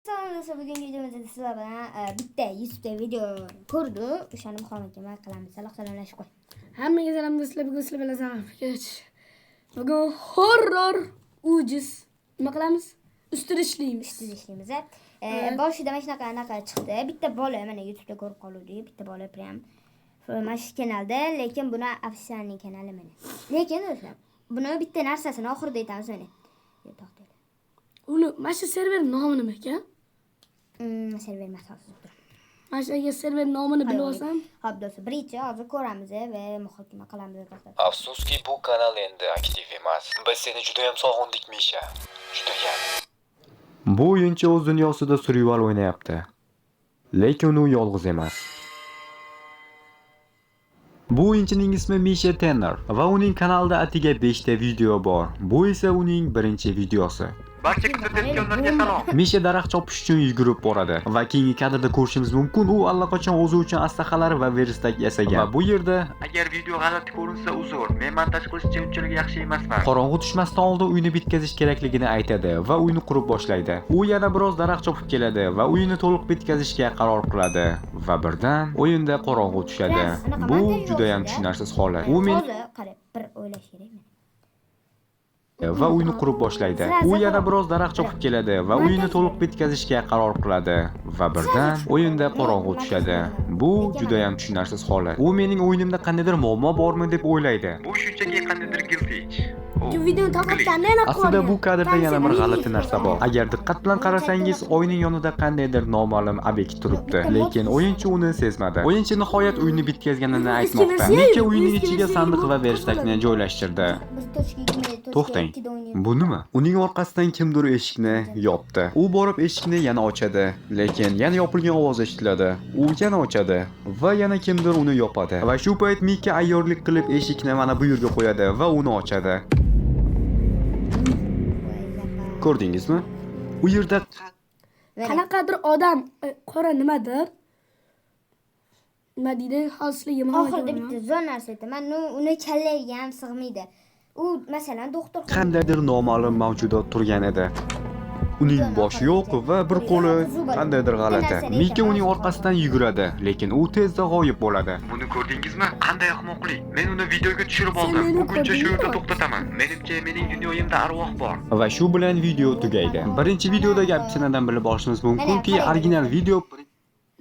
Sonrası bugungi videomizda sizlar bilan bitta 100 ta video ko'rdi. O'shani muhokama qilamiz. Salom-salomlashib qo'y. Hammaga salom do'stlar. Bugun sizlar bilan Zanafkach. Bugun horror ujiz. Nima qilamiz? Ustida ishlaymiz. Boshida mana shunaqa chiqdi. Bitta bola mana YouTube'da ko'rib qoluvdik. Bitta bola prям mana shu kanalda, lekin buni ofisialniy kanali mana. Lekin do'stlar, buni bitta narsasini oxirida aytamiz mana. To'xtanglar. Uni mana shu server nomi nima ekan? Server masalasi tur. Mana shu server nomini bilib olsam, Xo'p do'stlar, birinchi hozir ko'ramiz va muhokama qilamiz do'stlar. Afsuski bu kanal endi aktiv emas. Biz seni juda ham sog'indik Misha. Juda ham. Bu o'yinchi o'z dunyosida survival o'ynayapti. Lekin u yolg'iz emas. Bu o'yinchining ismi Misha Tanner va uning kanalida atiga 5 ta video bor. Bu esa uning birinchi videosi. Barcha kuzatayotganlarga salom. Misha daraxt chopish uchun yugurib boradi va keyingi kadrda ko'rishimiz mumkin, u allaqachon o'zi uchun aslahalar va veristak yasagan. Va bu yerda agar video g'alati ko'rinsa uzr, men montaj qilishcha unchalik yaxshi emasman. Qorong'u tushmasdan oldin uyni bitkazish kerakligini aytadi va uyni qurib boshlaydi. U yana biroz daraxt chopib keladi va uyni to'liq bitkazishga qaror qiladi va birdan o'yinda qorong'u tushadi. Bu juda ham tushunarsiz holat. U men hozir qarab bir o'ylash kerak. va uyni qurib boshlaydi. U yana biroz daraxt chopib keladi va uyni to'liq bitkazishga qaror qiladi va birdan o'yinda qorong'u tushadi. Bu juda ham tushunarsiz holat. U mening o'yinimda qandaydir muammo bormi deb o'ylaydi. Bu shunchaki qandaydir glitch. shu videoni topgandan yana Aslida bu kadrda yana bir g'alati narsa bor. Agar diqqat bilan qarasangiz, oyning yonida qandaydir noma'lum obyekt turibdi, lekin o'yinchi uni sezmadi. O'yinchi nihoyat uyni bitkazganini aytmoqda. Mika uyning ichiga sandiq va veristakni joylashtirdi. To'xtang. Bu nima? Uning orqasidan kimdir eshikni yopdi. U borib eshikni yana ochadi, lekin yana yopilgan ovoz eshitiladi. U yana ochadi va yana kimdir uni yopadi. Va shu payt Mika ayyorlik qilib eshikni mana bu yerga qo'yadi va uni ochadi. Ko'rdingizmi? U yerda qanaqadir odam qora nimadir? Nima deydi? Hozirga Oxirida bitta zo'r narsa aytaman. Uni kallaga ham sig'maydi. U masalan doktor qandaydir noma'lum mavjudot turgan edi. Uning boshi yo'q va bir qo'li qandaydir g'alati. Mika uning orqasidan yuguradi, lekin u tezda g'oyib bo'ladi. Buni ko'rdingizmi? Qanday ahmoqlik. Men uni videoga tushirib oldim. Buguncha shu yerda to'xtataman. Menimcha mening dunyoyimda arvoh bor. Va shu bilan video tugaydi. Birinchi videoda gapchanadan bilib olishimiz mumkinki, original video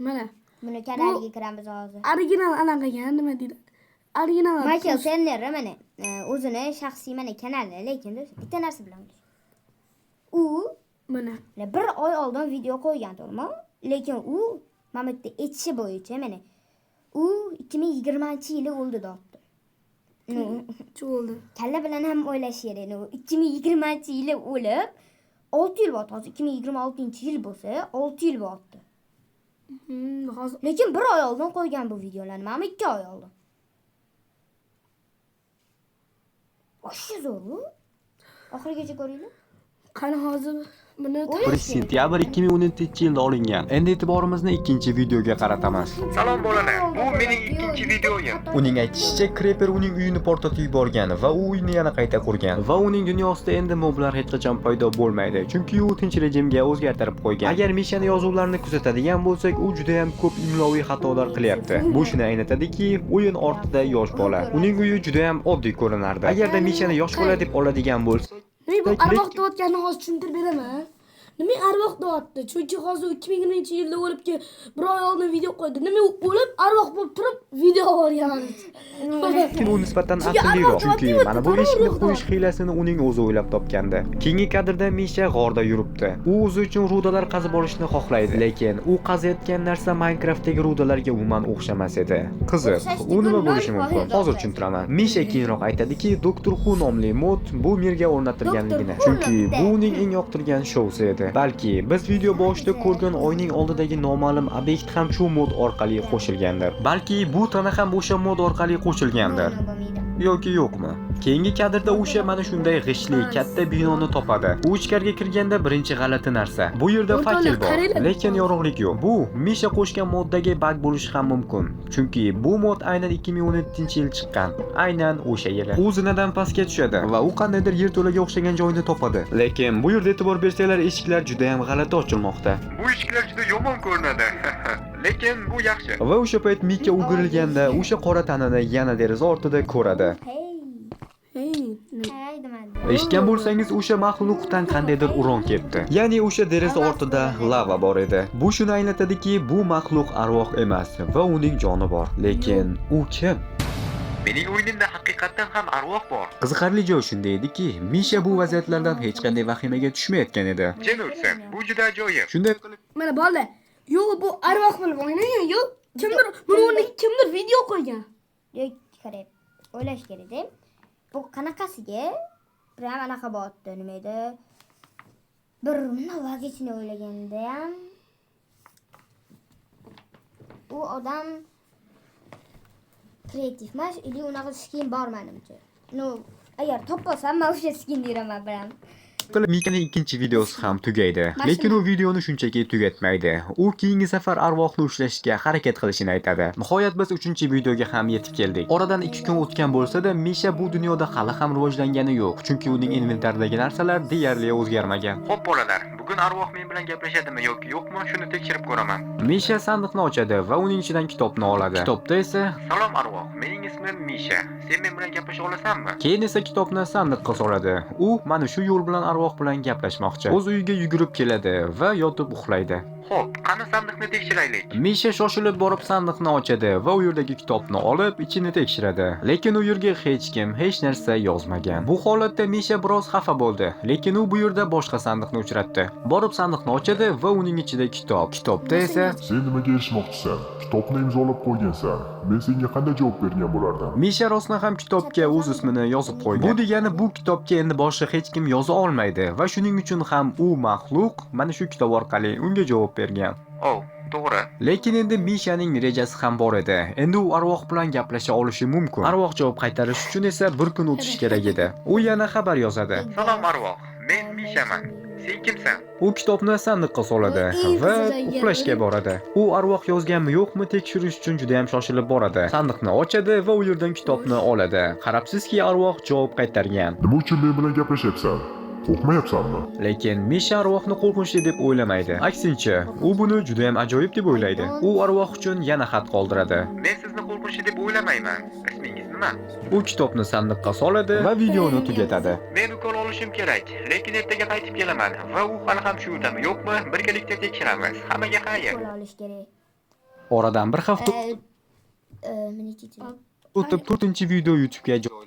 mana buni kanaliga kiramiz hozir. original anaqagan nima deydi? Original Michael Tanner mana o'zini shaxsiy mana kanali, lekin bitta narsa bilan u mana bir oy oldin video qo'ygan, to'g'rimi? Lekin u mana bitta aytishi bo'yicha mana u 2020-yili o'ldi debdi. cho'ldi. Kalla bilan ham o'ylash kerak. 2020-yili o'lib 6 yil bo'ldi. Hozir 2026-yil bo'lsa 6 yil bo'ldi. Hozir Lekin bir oy oldin qo'ygan bu videolarni, mana 2 oy oldin. Oshi zo'r-ku. Oxirigacha ko'ringlar. qani hozir buni 1 sentyabr 2017-yilda olingan. Endi e'tiborimizni ikkinchi videoga qaratamiz. Salom bolalar. Bu mening ikkinchi videoyim. Uning aytishicha, Creeper uning uyini portlatib yuborgan va u uyni yana qayta qurgan va uning dunyosida endi moblar hech qachon paydo bo'lmaydi, chunki u tinch rejimga o'zgartirib qo'ygan. Agar Mishani yozuvlarini kuzatadigan bo'lsak, u juda ham ko'p imloviy xatolar qilyapti. Bu shuni anglatadiki, o'yin ortida yosh bola. Uning uyi juda ham oddiy ko'rinardi. Agarda Mishani yosh bola deb oladigan bo'lsak, nima bu arvoh deyotganini hozir tushuntirib beraman. Nima arvoh deyapti? Chunki hozir 2020-yilda o'libki, bir oy oldin video qo'ydi. Nima u o'lib arvoh bo'lib turib video olgan. lekin u nisbatan aqlliroq, chunki mana bu eshikni qo'yish hiylasini uning o'zi o'ylab topgandi. Keyingi kadrda Misha g'orda yuribdi. U o'zi uchun rudalar qazib olishni xohlaydi, lekin u qaziyotgan narsa Minecraftdagi rudalarga umuman o'xshamas edi. Qiziq, u nima bo'lishi mumkin? Hozir tushuntiraman. Misha keyinroq aytadiki, Doktor Who nomli mod bu merga o'rnatilganligini, chunki bu uning eng yoqtirgan shousi edi. Balki biz video boshida ko'rgan oyning oldidagi noma'lum obyekt ham shu mod orqali qo'shilgandir. Balki bu tana ham o'sha mod orqali qo'shilgandir. yoki yo'qmi? Keyingi kadrda o'sha mana shunday g'ishli katta binoni topadi. U ichkariga kirganda birinchi g'alati narsa. Bu yerda fakir bor, lekin yorug'lik yo'q. Bu Misha qo'shgan moddagi bug bo'lishi ham mumkin. Chunki bu mod aynan 2017-yil chiqqan. Aynan o'sha yili. U zinadan pastga tushadi va u qandaydir yerto'laga o'xshagan joyni topadi. Lekin bu yerda e'tibor bersanglar, eshiklar juda ham g'alati ochilmoqda. Bu eshiklar juda yomon ko'rinadi. Lekin bu yaxshi. Va o'sha payt Mika o'girilganda o'sha qora tanani yana deraza ortida ko'radi. Hey. Hey demadi. Eshitgan bo'lsangiz, o'sha maxluqdan qandaydir uron ketdi. Ya'ni o'sha deraza ortida lava bor edi. Bu shuni anglatadiki, bu maxluq arvoh emas va uning joni bor. Lekin u kim? Mening o'yinimda haqiqatan ham arvoh bor. Qiziqarli joy shunda ediki, Misha bu vaziyatlardan hech qanday vahimaga tushmayotgan edi. Jin ursin, bu juda ajoyib. Shunday qilib Mana bola. Yo'q, bu arvoh bo'lib o'ynagan. Yo'q, kimdir video qo'ygan. Yo'q, qarab. O'ylash kerak-da. Bu qanaqasiga? Prям anaqa bo'tdi, nima edi? Bir navagini o'ylaganda ham u odam kreativ emas, ili unaqa skin bor menimcha. No, agar topolsam, men o'sha skinni yuraman bilan. qilib Mikaning ikkinchi videosi ham tugaydi. Lekin u videoni shunchaki tugatmaydi. U keyingi safar arvohni ushlashga harakat qilishini aytadi. Nihoyat biz 3-videoga ham yetib keldik. Oradan 2 kun o'tgan bo'lsa-da, Misha bu dunyoda hali ham rivojlangani yo'q, chunki uning inventaridagi narsalar deyarli o'zgarmagan. Xo'p bolalar, bugun arvoh men bilan gaplashadimi yoki yo'qmi, shuni tekshirib ko'raman. Misha sandiqni ochadi va uning ichidan kitobni oladi. Kitobda esa Salom arvoh, mening ismim Misha. Sen men bilan gaplasha olasanmi? keyin esa kitobni sandiqqa soladi. U mana shu yo'l bilan arvoh bilan gaplashmoqchi. O'z uyiga yugurib keladi va yotib uxlaydi. Xo'p, qani sandiqni tekshiraylik. Misha shoshilib borib sandiqni ochadi va u yerdagi kitobni olib ichini tekshiradi. Lekin u yerga hech kim hech narsa yozmagan. Bu holatda Misha biroz xafa bo'ldi, lekin u bu yerda boshqa sandiqni uchratdi. Borib sandiqni ochadi va uning ichida kitob. Kitobda esa Sen nimaga erishmoqchisan? Kitobni imzolab qo'ygansan. Men senga qanday javob bergan bo'lardim? Misha rostdan ham kitobga o'z ismini yozib qo'ygan. Bu degani bu kitobga endi boshqa hech kim yoza olmaydi va shuning uchun ham u maxluq mana shu kitob orqali unga javob bergan. Oh, to'g'ri. Lekin endi Mishaning rejasi ham bor edi. Endi u arvoh bilan gaplasha olishi mumkin. Arvoh javob qaytarish uchun esa bir kun o'tish kerak edi. U yana xabar yozadi. Salom arvoh, men Mishaman. Sen kimsan? U kitobni sandiqqa soladi va uxlashga boradi. U arvoh yozganmi yo'qmi tekshirish uchun juda ham shoshilib boradi. Sandiqni ochadi va u yerdan kitobni oladi. Qarabsizki, arvoh javob qaytargan. Nima uchun men bilan gaplashyapsan? Qo'rqmayapsanmi? Lekin Misha arvohni qo'rqinchli deb o'ylamaydi. Aksincha, u buni juda ham ajoyib deb o'ylaydi. U arvoh uchun yana xat qoldiradi. Men sizni qo'rqinchli deb o'ylamayman. Ismingiz nima? U kitobni sandiqqa soladi va videoni tugatadi. Men ukol olishim kerak, lekin ertaga qaytib kelaman va u hali ham shu yerdami yo'qmi, birgalikda tekshiramiz. Hammaga xayr. Qo'l olish kerak. Oradan bir hafta Meni kechiring. o'tib 4-video YouTube'ga joy.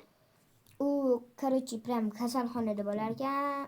U, короче, prям kasalxonada bo'lar ekan.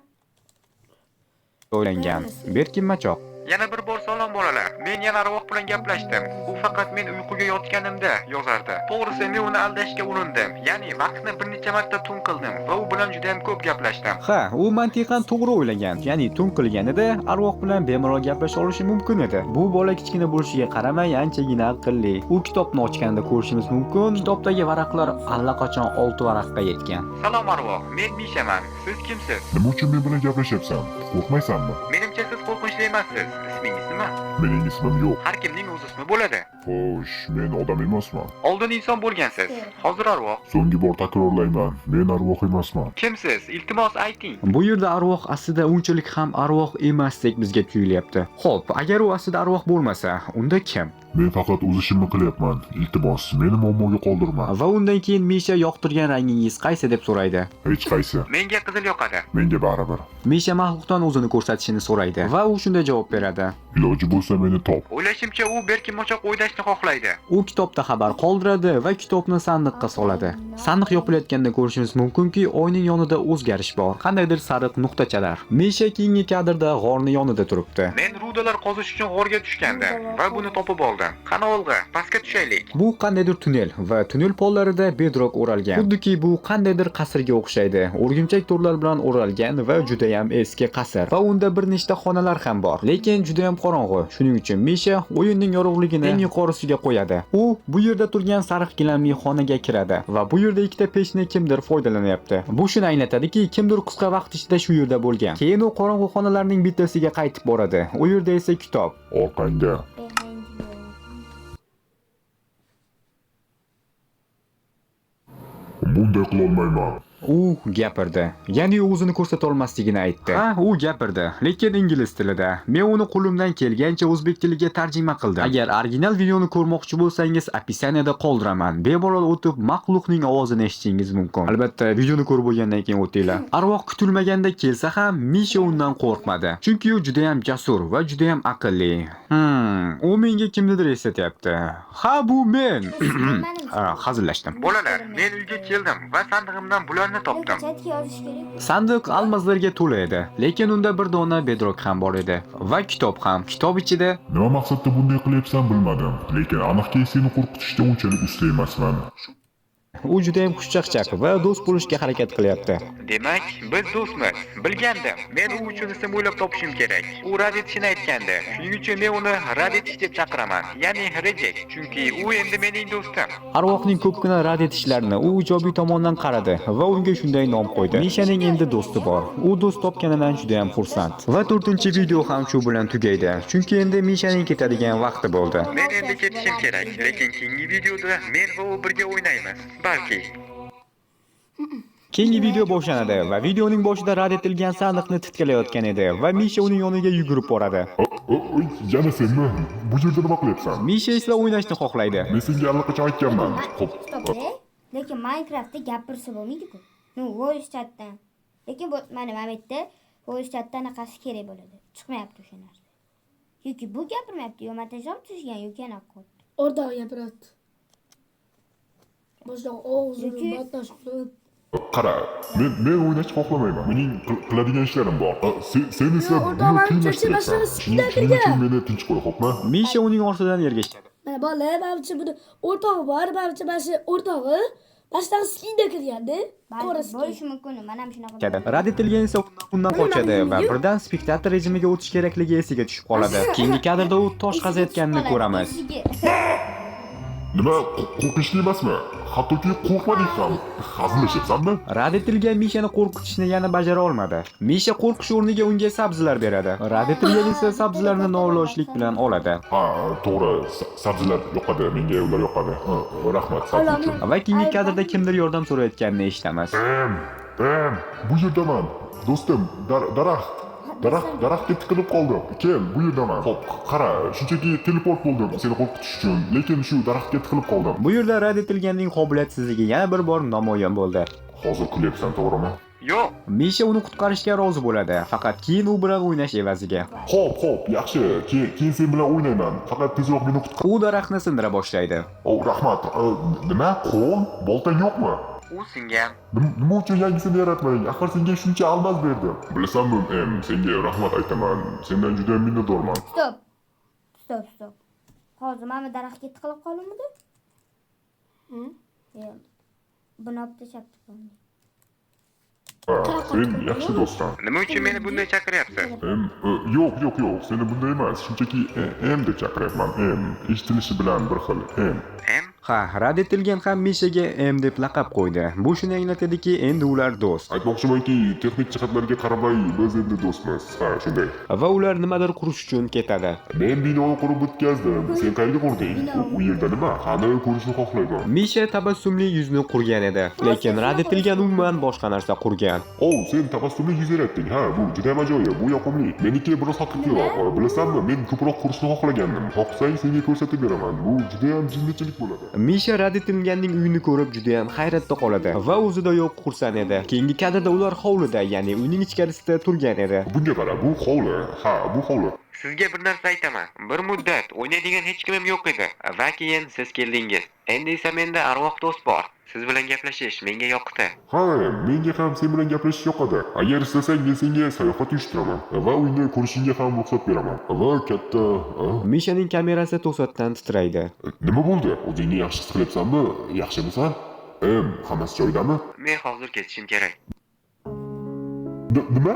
Joylangan. Berkin Machoq. Yana bir bor salom bolalar. Men yana arvoh bilan gaplashdim. U faqat men uyquga yotganimda yozardi. To'g'risi men uni aldashga urindim. Ya'ni vaqtni bir necha marta tun qildim va u bilan juda ham ko'p gaplashdim. Ha, u mantiqan to'g'ri o'ylagan. Ya'ni tun qilganida arvoh bilan bemalol gaplasha olishi mumkin edi. Bu bola kichkina bo'lishiga qaramay anchagina aqlli. U kitobni ochganda ko'rishimiz mumkin. Kitobdagi varaqlar allaqachon 6 varaqqa yetgan. Salom arvoh, men Mishaman. Siz kimsiz? Nima uchun men bilan gaplashyapsan? Qo'rqmaysanmi? Menimcha siz qo'rqinchli emassiz. Ismingiz nima? Mening ismim yo'q. Har kimning o'z ismi bo'ladi. Xo'sh, men odam emasman. Oldin inson bo'lgansiz. Hozir arvoh. So'nggi bor takrorlayman. Men arvoh emasman. Kimsiz? Iltimos ayting. Bu yerda arvoh aslida unchalik ham arvoh emasdek bizga tuyulyapti. Xo'p, agar u aslida arvoh bo'lmasa, unda kim? Men faqat o'z ishimni qilyapman. Iltimos, meni muammoga qoldirma. Va undan keyin Misha yoqtirgan rangingiz qaysi deb so'raydi. Hech qaysi. Menga qizil yoqadi. Menga baribir. Misha maxluqdan o'zini ko'rsatishini so'raydi va u shunday javob beradi. Iloji bo'lsa meni top. O'ylashimcha u Berkin Mochoq o'ydashni xohlaydi. U kitobda xabar qoldiradi va kitobni sandiqqa soladi. Sandiq yopilayotganda ko'rishimiz mumkinki, oyning yonida o'zgarish bor. Qandaydir sariq nuqtachalar. Misha keyingi kadrda g'orning yonida turibdi. Men Rud rudalar qozish uchun g'orga tushgandim va buni topib oldim. Qani Olg'a, pastga tushaylik. Bu qandaydir tunnel va tunnel pollarida bedrock o'ralgan. Xuddiki bu qandaydir qasrga o'xshaydi. O'rgimchak to'rlar bilan o'ralgan va juda ham eski qasr. Va unda bir nechta xonalar ham bor. Lekin juda ham qorong'u. Shuning uchun Misha o'yinning yorug'ligini eng yuqorisiga qo'yadi. U bu yerda turgan sariq gilamli xonaga kiradi va bu yerda ikkita pechni kimdir foydalanyapti. Bu shuni anglatadiki, kimdir qisqa vaqt ichida shu yerda bo'lgan. Keyin u qorong'u xonalarning bittasiga qaytib boradi. U yerda esa kitob. Orqangda. Bunday qilolmayman. U gapirdi. Ya'ni o'zini ko'rsata olmasligini aytdi. Ha, u gapirdi, lekin ingliz tilida. Men uni qo'limdan kelgancha o'zbek tiliga tarjima qildim. Agar original videoni ko'rmoqchi bo'lsangiz, opisiyaniyada qoldiraman. Bemalol o'tib maxluqning ovozini eshitishingiz mumkin. Albatta, videoni ko'rib bo'lgandan keyin o'tinglar. Arvoh kutilmaganda kelsa ham, Misha undan qo'rqmadi. Chunki u juda ham jasur va juda ham aqlli. U menga kimnidir eslatyapti. Ha, bu men. Hazillashdim. Bolalar, men uyga keldim va sandig'imdan bularni topdim. Chatga yozish kerak. Sandiq almazlarga to'la edi, lekin unda bir dona bedrock ham bor edi va kitob ham. Kitob ichida Nima maqsadda bunday qilyapsan bilmadim, lekin aniqki seni qo'rqitishda unchalik usta emasman. u juda ham xushchaqchaq va do'st bo'lishga harakat qilyapti. Demak, biz do'stmiz. Bilgandim. Men u uchun ism o'ylab topishim kerak. U rad etishini aytgandi. Shuning uchun men uni rad etish deb chaqiraman. Ya'ni reject. Chunki u endi mening do'stim. Arvohning ko'pgina rad etishlarini u ijobiy tomondan qaradi va unga shunday nom qo'ydi. Mishaning endi do'sti bor. U do'st topganidan juda ham xursand. Va 4-video ham shu bilan tugaydi. Chunki endi Mishaning ketadigan vaqti bo'ldi. Men endi ketishim kerak, lekin keyingi videoda men va u birga o'ynaymiz. Balki. Keyingi video boshlanadi va videoning boshida rad etilgan sandiqni titkalayotgan edi va Misha uning yoniga yugurib boradi. Yana senmi? Bu yerda nima qilyapsan? Misha esa o'ynashni xohlaydi. Men senga allaqachon aytganman. Xo'p. Lekin Minecraftda gapirsa bo'lmaydi-ku. Voice chatdan. Lekin bu mana yerda voice chatdan anaqasi kerak bo'ladi. Chiqmayapti o'sha narsa. Yoki bu gapirmayapti, yo montajam tuzgan, yoki anaqa. Orada gapiryapti. Boshqa og'zini batash qilib. Qara, men o'ynashni xohlamayman. Mening qiladigan ishlarim bor. Sen esa buni qiynashtirsan. Shuning uchun meni tinch qo'y, xo'pmi? Misha uning ortidan ergashdi. Mana bola, barcha buni o'rtog'i bor, barcha bashi o'rtog'i. Bashdan slida kirganda, Bo'lishi mumkin. Mana ham shunaqa. Rad etilgan esa undan qochadi va birdan spektator rejimiga o'tish kerakligi esiga tushib qoladi. Keyingi kadrda u tosh qazayotganini ko'ramiz. Nima, qo'rqinchli emasmi? Hattoki qo'rqmading ham. Hazillashyapsanmi? Rad etilgan Mishani qo'rqitishni yana bajara olmadi. Misha qo'rqish o'rniga unga sabzilar beradi. Rad etilgan esa sabzilarni noilojlik bilan oladi. Ha, to'g'ri. Sabzilar yoqadi, menga ular yoqadi. Rahmat, sabzi uchun. Va keyingi kadrda kimdir yordam so'rayotganini eshitamiz. Bu yerdaman. Do'stim, daraxtga tiqilib qoldim. Kel, bu yerdaman. Xo'p, qara, shunchaki teleport bo'ldim seni qo'rqitish uchun, lekin shu daraxtga tiqilib qoldim. Bu yerda rad etilganning qobiliyatsizligi yana bir bor namoyon bo'ldi. Hozir kulyapsan, to'g'rimi? Yo'q. Misha uni qutqarishga rozi bo'ladi, faqat keyin u bilan o'ynash evaziga. Xo'p, yaxshi. Keyin sen bilan o'ynayman. Faqat tezroq meni qutqar. U daraxtni sindira boshlaydi. Rahmat. Nima? Qo'l? Boltang yo'qmi? U singan. Nima uchun yangisini yaratmang? Axir senga shuncha almaz berdim. Bilasanmi, senga rahmat aytaman. Sendan juda minnatdorman. Stop. Hozir mana daraxtga tiqilib qoldimmi? Buni olib tashlabdi. Sen yaxshi do'stsan. Nima uchun meni bunday chaqiryapsiz? Yo'q. Seni bunday emas. Shunchaki deb chaqiryapman. Eshitilishi bilan bir xil. Ha, rad etilgan ham Mishaga M deb laqab qo'ydi. Bu shuni anglatadiki, endi ular do'st. Aytmoqchimanki, texnik jihatlarga qaramay biz endi do'stmiz. Ha, shunday. Va ular nimadir qurish uchun ketadi. Men binoni qurib bitkazdim. Sen qayerga qurding? U yerda nima? Qani ko'rishni xohlayman. Misha tabassumli yuzni qurgan edi, lekin rad etilgan umuman boshqa narsa qurgan. Sen tabassumli yuz yaratding. Ha, bu juda ham ajoyib. Bu yoqimli. Meniki biroz haqiqiyroq. Bilasanmi, men ko'proq qurishni xohlagandim. Xohsang senga ko'rsatib beraman. Bu juda ham jinnichilik bo'ladi. Misha rad etilganning uyini ko'rib juda ham hayratda qoladi va o'zida yo'q xursand edi. Keyingi kadrda ular hovlida, ya'ni uyning ichkarisida turgan edi. Bunga qara, bu hovli. Ha, bu hovli. Sizga bir narsa aytaman. Bir muddat o'ynaydigan hech kimim yo'q edi va keyin siz keldingiz. Endi esa menda arvoh do'st bor. Siz bilan gaplashish menga yoqdi. Ha, menga ham sen bilan gaplashish yoqadi. Agar istasang men senga sayohat uyushtiraman va uyni ko'rishingga ham ruxsat beraman. Va katta, Mishaning kamerasi to'satdan titraydi. nima bo'ldi? O'zingni yaxshi his qilyapsanmi? Yaxshimisan? Hammasi joyidami? Men hozir ketishim kerak. Nima?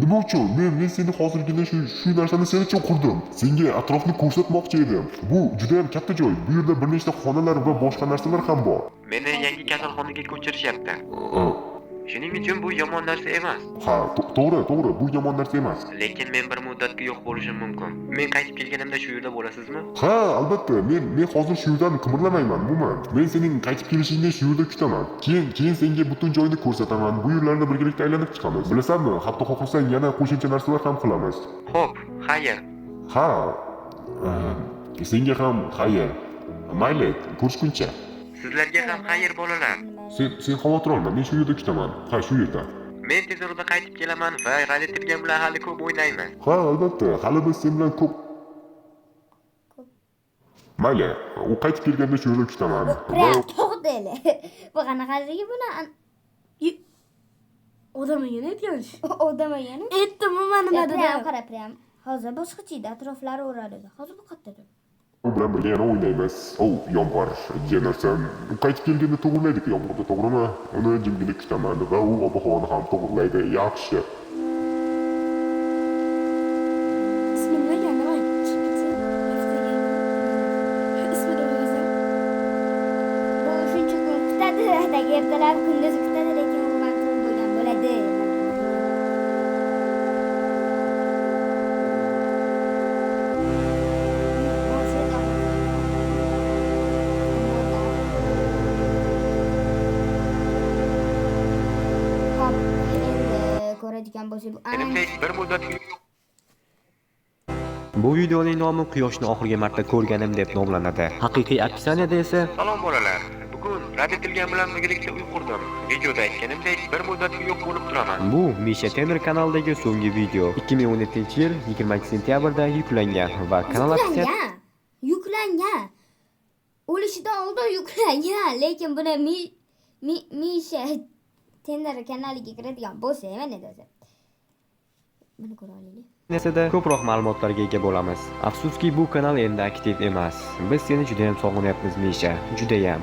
Nima uchun? Men seni hozirgina shu narsani sen uchun qurdim. Senga atrofni ko'rsatmoqchi edim. Bu juda ham katta joy. Bu yerda bir nechta xonalar va boshqa narsalar ham bor. Meni yangi kasalxonaga ko'chirishyapti. Shuning uchun bu yomon narsa emas. Ha, to'g'ri, bu yomon narsa emas. Lekin men bir muddatga yo'q bo'lishim mumkin. Men qaytib kelganimda shu yerda bo'lasizmi? Ha, albatta. Men hozir shu yerdan qimirlamayman umuman. Men sening qaytib kelishingni shu yerda kutaman. Keyin senga butun joyni ko'rsataman. Bu yerlarni birgalikda aylanib chiqamiz. Bilasanmi? Hatto xohlasang yana qo'shimcha narsalar ham qilamiz. Xo'p, xayr. Ha. Senga ham xayr. Mayli, ko'rishguncha. Sizlarga ham xayr bolalar. Sen xavotir olma. Men shu yerda kutaman. Ha, shu yerda. Men tez orada qaytib kelaman va Radiotilgan bilan hali ko'p o'ynayman. Ha, albatta. Hali biz sen bilan ko'p. Mayli, u qaytib kelganda shu yerda kutaman. Prям to'xtayli. Bu qanaqaligi buni? Odam ekan aytganish. Odam ekan. Aytdimi mana nima Prям dedi? qara prям. Hozir boshqacha edi, atroflari o'radi. Hozir bu qayerdadir? U bilan birga yana o'ynaymiz. Yomg'ir jenarsan. U qaytib kelganda to'g'rilaydi yomg'irda, to'g'rimi? Uni jimgina kutaman va u ob-havoni ham to'g'rilaydi. Yaxshi. Bismillah, давай. Ismini yozing. Bu shuncha kun kutadi, atagi ertalab kunduz kutadi, lekin u man turib bo'lgan bo'ladi. Hop, endi ko'radigan bo'lsak, Menimcha bir muddatga Bu videoning nomi Quyoshni oxirgi marta ko'rganim deb nomlanadi. Haqiqiy opisiyaniyada esa Salom bolalar. Bugun Radiotilgan bilan birgalikda uy qurdim. Videoda aytganimdek bir muddatga yo'q bo'lib turaman. bu Misha Tenner kanalidagi so'nggi video. 2017-yil 20-sentyabrda yuklangan va kanal opsiyasi yuklangan. O'lishidan oldin yuklangan, lekin buni Misha Tenner kanaliga kiradigan bo'lsa, mana o'zi. Buni ko'ra olaylik. da ko'proq ma'lumotlarga ega bo'lamiz. Afsuski bu kanal endi aktiv emas. Biz seni juda ham sog'inyapmiz Misha, juda ham.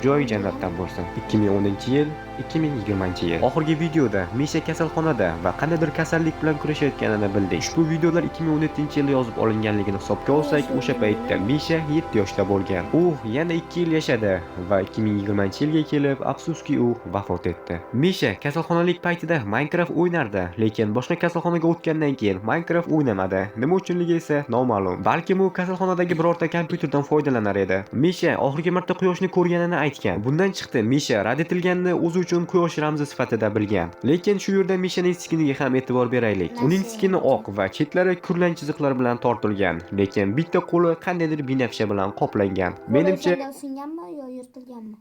Joy jannatdan bo'lsin. 2010-yil, 2020-yil. Oxirgi videoda Misha kasalxonada va qandaydir kasallik bilan kurashayotganini bildik. Ushbu videolar 2017-yilda yozib olinganligini hisobga olsak, o'sha paytda Misha 7 yoshda bo'lgan. U yana 2 yil yashadi va 2020-yilga kelib, afsuski u vafot etdi. Misha kasalxonalik paytida Minecraft o'ynardi, lekin boshqa kasalxonaga o'tgandan keyin Minecraft o'ynamadi. Nima uchunligi esa noma'lum. Balki u kasalxonadagi birorta kompyuterdan foydalanar edi. Misha oxirgi marta quyoshni ko'rganini aytgan. Bundan chiqdi Misha Radiotilganni o'zi uchun quyosh ramzi sifatida bilgan. Lekin shu yerda Mishaning skiniga ham e'tibor beraylik. Uning skini oq va chetlari kurlan chiziqlar bilan tortilgan, lekin bitta qo'li qandaydir binafsha bilan qoplangan. Menimcha singanmi yo yirtilganmi?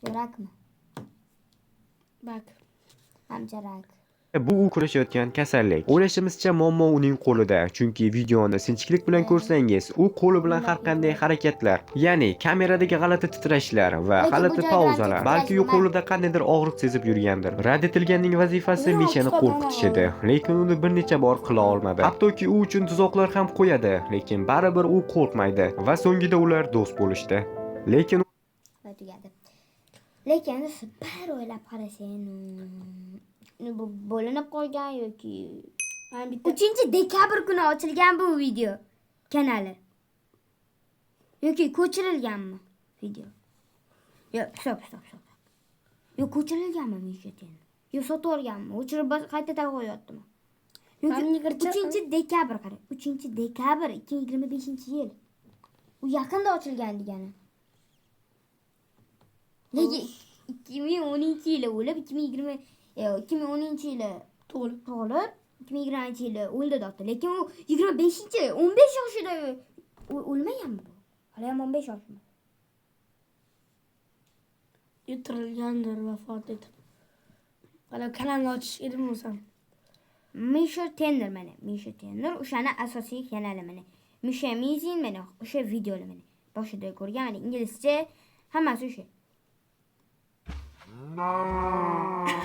Yurakmi? Bak. Hamcha rak. bu u kurashayotgan kasallik. O'ylashimizcha muammo uning qo'lida, chunki videoni sinchiklik bilan ko'rsangiz, u qo'li bilan har qanday harakatlar, ya'ni kameradagi g'alati titrashlar va Lekin g'alati bu joydan pauzalar, titrash balki u nima? qo'lida qandaydir og'riq sezib yurgandir. Radiotilganning vazifasi Yo'q, Mishani qo'rqitish edi, lekin uni bir necha bor qila olmadi. Hattoki u uchun tuzoqlar ham qo'yadi, lekin baribir u qo'rqmaydi va so'ngida ular do'st bo'lishdi. Lekin Va tugadi. Lekin bir o'ylab qarasang, bu bo'linib qolgan yoki Men bitta 3-dekabr kuni ochilgan bu video kanali. Yoki ko'chirilganmi video? Yo'q, stop. Yo'q, ko'chirilganmi Misha Tenner? Yo'q, sotib olganmi? O'chirib qayta qo'yaptimi? Yo'q, 3-dekabr qarang. 3-dekabr 2025-yil. U yaqinda ochilgan degani. Lekin 2010-yili o'lib, 2010-yili tug'ilib, 2020-yili o'ldi doktor. Lekin u 15 yoshida o'lmaganmi bu? Hali ham 15 yoshmi? yutirilgandir vafot etib. Hali kanalni ochish edim o'zim. Misha Tenner mana. Misha Tenner o'shani asosiy kanali mana. Misha Amazing mana o'sha videolar mana. Boshida ko'rgan mana inglizcha hammasi o'sha.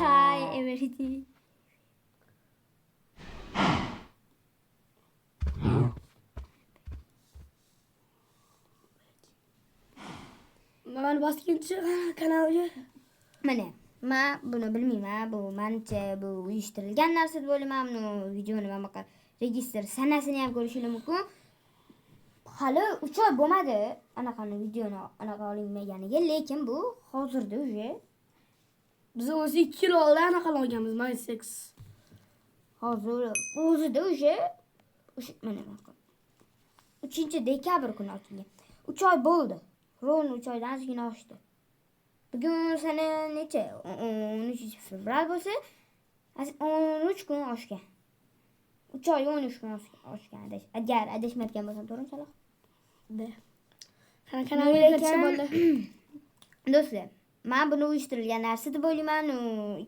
Hi everything. Mana boskinchi kanalga. Mana men buni bilmayman. Bu menimcha bu uyushtirilgan narsa deb o'ylayman. Buni videoni men bunaqa registr sanasini ham ko'rishingiz mumkin. Hali 3 oy bo'lmadi anaqani videoni anaqa olinmaganiga, lekin bu hozirda уже Biz o'zi 2 yil oldin anaqa olganmiz, MySex. hozir o'zida уже mana 3-dekabr kuni ochilgan. 3 oy bo'ldi. Ровно 3 oydan ozgina oshdi. Bugun sana necha? 13 fevral bo'lsa, 13 kun oshgan. 3 oy 13 kun oshgan. Agar adashmayotgan bo'lsam, to'g'rimi Saloh? Da. Qani kanalga kirsa bo'ldi. Do'stlar, men buni uyushtirilgan narsa deb o'ylayman.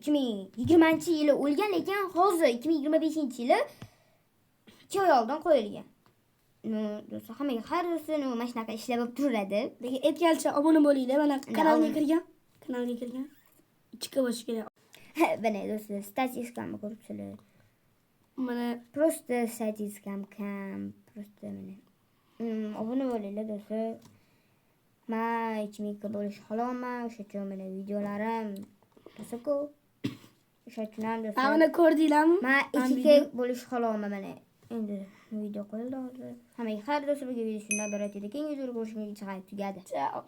2020-yili o'lgan, lekin hozir 2025-yili 2 oy oldin qo'yilgan. Do'stlar, hammaga xayr bo'lsin. Mana shunaqa ishlar bo'lib turadi. Lekin aytgancha obuna bo'linglar. Mana kanalga kirgan. 2 bo'lish kerak. Mana do'stlar, statistikani ko'ribsizlar. Mana Просто statistikam kam. Просто mana. Obuna bo'linglar do'stlar. Men ichimlikka bo'lish xohlaman. O'sha uchun mana videolarim rosa ko'p. O'sha uchun ham do'stlar. mana ko'rdinglarmi? Men ichimlikka bo'lish xohlaman mana. Endi video qo'yildi hozir. Hammaga xayr do'stlar, bu video shundan iborat edi. Keyingi videoda ko'rishguncha tugadi. Ciao.